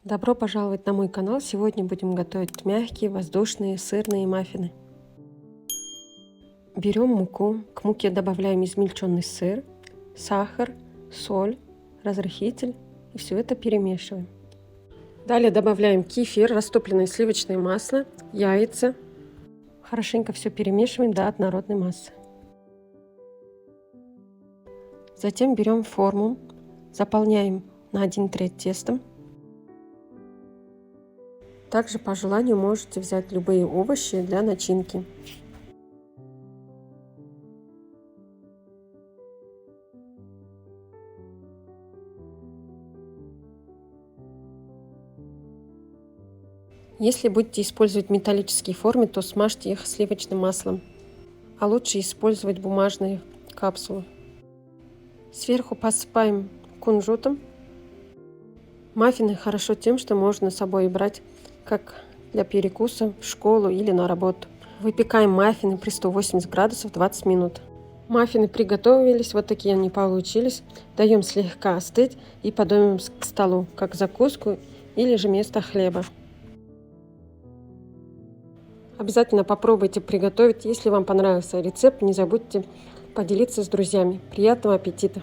Добро пожаловать на мой канал! Сегодня будем готовить мягкие воздушные сырные маффины. Берем муку, к муке добавляем измельченный сыр, сахар, соль, разрыхлитель и все это перемешиваем. Далее добавляем кефир, растопленное сливочное масло, яйца. Хорошенько все перемешиваем до однородной массы. Затем берем форму, заполняем на 1/3 тестом. Также по желанию можете взять любые овощи для начинки. Если будете использовать металлические формы, то смажьте их сливочным маслом, а лучше использовать бумажные капсулы. Сверху посыпаем кунжутом. Маффины хорошо тем, что можно с собой брать как для перекуса в школу или на работу. Выпекаем маффины при 180 градусов 20 минут. Маффины приготовились, вот такие они получились. Даем слегка остыть и подаем к столу, как закуску или же вместо хлеба. Обязательно попробуйте приготовить. Если вам понравился рецепт, не забудьте поделиться с друзьями. Приятного аппетита!